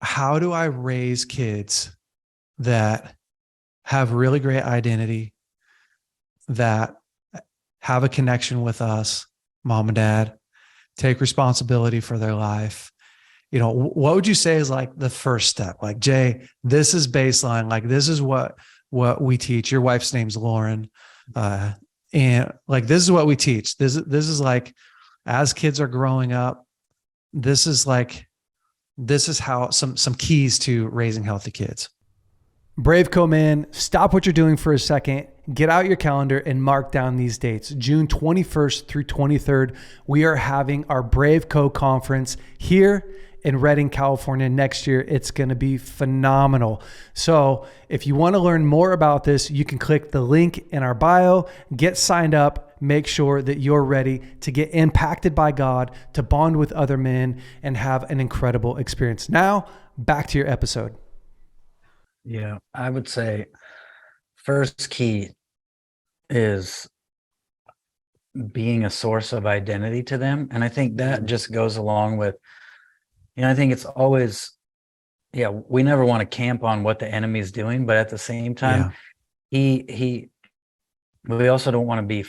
how do I raise kids that have really great identity, that have a connection with us, mom and dad, take responsibility for their life? What would you say is like the first step? Like, Jay, this is baseline. Like, this is what we teach. Your wife's name's Lauren. And like, this is what we teach. This is like, as kids are growing up, this is how some keys to raising healthy kids. BraveCo, man, stop what you're doing for a second. Get out your calendar and mark down these dates. June 21st through 23rd, we are having our BraveCo conference here in Redding, California next year. It's going to be phenomenal. So if you want to learn more about this, you can click the link in our bio, get signed up, make sure that you're ready to get impacted by God, to bond with other men, and have an incredible experience. Now, back to your episode. Yeah, I would say first key is being a source of identity to them. And I think that just goes along with, I think it's always, we never want to camp on what the enemy's doing, but at the same time, we also don't want to be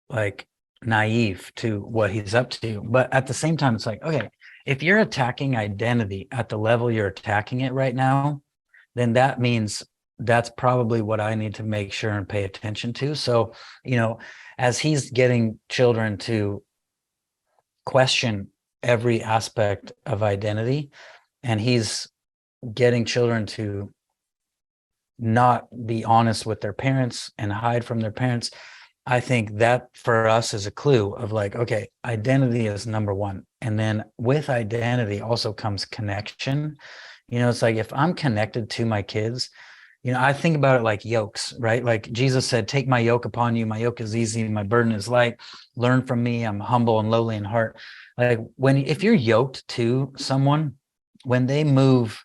like naive to what he's up to. But at the same time, it's like, okay, if you're attacking identity at the level you're attacking it right now, then that means that's probably what I need to make sure and pay attention to. So, as he's getting children to question every aspect of identity, and he's getting children to not be honest with their parents and hide from their parents, I think that for us is a clue of like, okay, identity is number one. And then with identity also comes connection. It's like, if I'm connected to my kids, I think about it like yokes, right? Like Jesus said, take my yoke upon you. My yoke is easy. My burden is light. Learn from me. I'm humble and lowly in heart. Like if you're yoked to someone, when they move,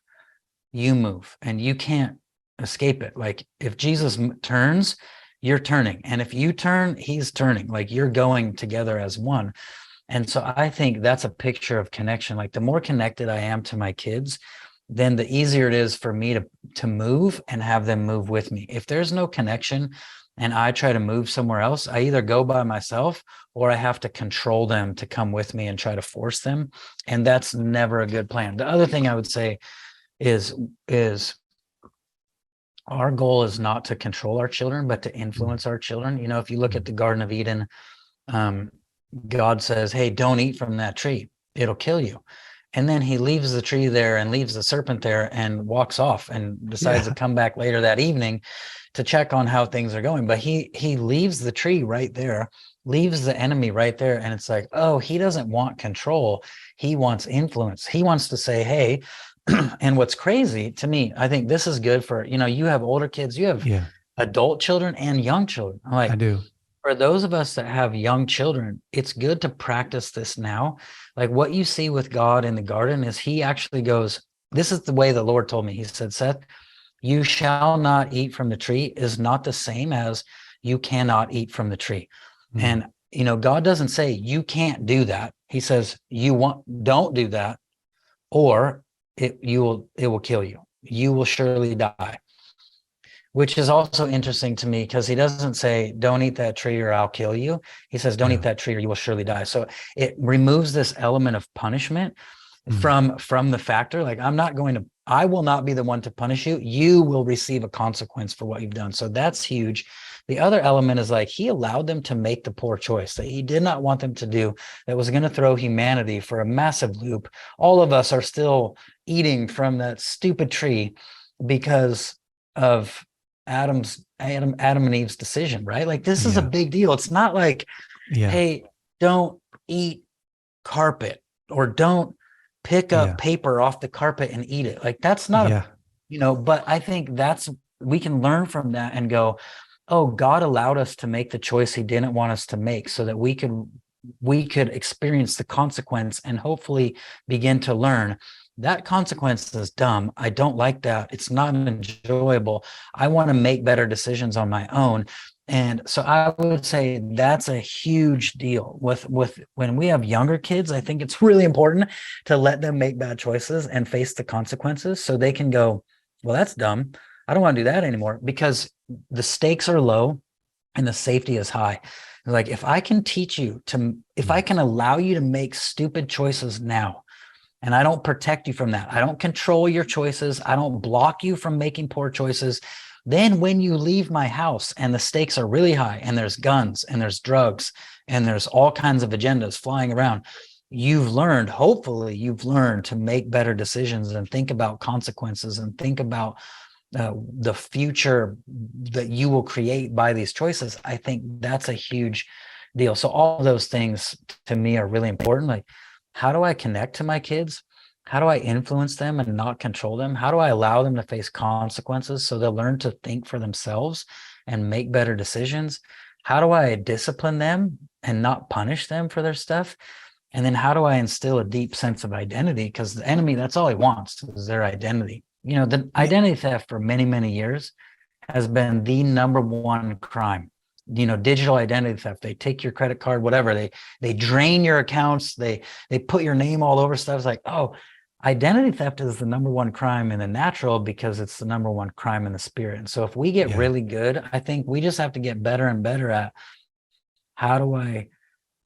you move, and you can't escape it. Like if Jesus turns, you're turning. And if you turn, he's turning. Like you're going together as one. And so I think that's a picture of connection. Like the more connected I am to my kids, then the easier it is for me to move and have them move with me. If there's no connection and I try to move somewhere else, I either go by myself or I have to control them to come with me and try to force them. And that's never a good plan. The other thing I would say is our goal is not to control our children, but to influence our children. If you look at the Garden of Eden, God says, hey, don't eat from that tree. It'll kill you. And then he leaves the tree there and leaves the serpent there and walks off and decides to come back later that evening to check on how things are going. But he leaves the tree right there, leaves the enemy right there. And it's like, oh, he doesn't want control. He wants influence. He wants to say, hey, and what's crazy to me, I think this is good for, you have older kids, you have adult children and young children. Like, I do. For those of us that have young children, it's good to practice this now. Like what you see with God in the garden is he actually goes, this is the way the Lord told me. He said, Seth, you shall not eat from the tree is not the same as you cannot eat from the tree. And, God doesn't say you can't do that. He says, don't do that, or it will kill you. You will surely die. Which is also interesting to me because he doesn't say, don't eat that tree or I'll kill you. He says, don't eat that tree or you will surely die. So it removes this element of punishment from the factor. Like, I will not be the one to punish you. You will receive a consequence for what you've done. So that's huge. The other element is like, he allowed them to make the poor choice that he did not want them to do, that was going to throw humanity for a massive loop. All of us are still eating from that stupid tree because of Adam and Eve's decision, right? Like this is a big deal. It's not like, hey, don't eat carpet or don't pick up paper off the carpet and eat it. Like that's not, but I think we can learn from that and go, oh, God allowed us to make the choice he didn't want us to make so that we could experience the consequence and hopefully begin to learn. That consequence is dumb. I don't like that. It's not enjoyable. I want to make better decisions on my own. And so I would say that's a huge deal with when we have younger kids. I think it's really important to let them make bad choices and face the consequences so they can go, well, that's dumb. I don't want to do that anymore, because the stakes are low and the safety is high. Like, if I can teach you to, if I can allow you to make stupid choices now, and I don't protect you from that, I don't control your choices, I don't block you from making poor choices, then when you leave my house and the stakes are really high and there's guns and there's drugs and there's all kinds of agendas flying around, you've learned, hopefully you've learned to make better decisions and think about consequences and think about the future that you will create by these choices. I think that's a huge deal. So all of those things to me are really important. Like, how do I connect to my kids? How do I influence them and not control them? How do I allow them to face consequences so they'll learn to think for themselves and make better decisions? How do I discipline them and not punish them for their stuff? And then how do I instill a deep sense of identity? Because the enemy, that's all he wants, is their identity. You know, the identity theft for many, many years has been the number one crime. You know, digital identity theft. They take your credit card, whatever. They drain your accounts. They put your name all over stuff. It's like, oh, identity theft is the number one crime in the natural because it's the number one crime in the spirit. And so if we get really good, I think we just have to get better and better at, how do I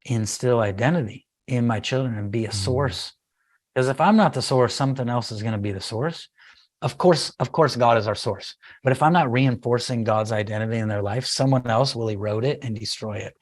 instill identity in my children and be a source? Because if I'm not the source, something else is going to be the source. Of course, God is our source. But if I'm not reinforcing God's identity in their life, someone else will erode it and destroy it.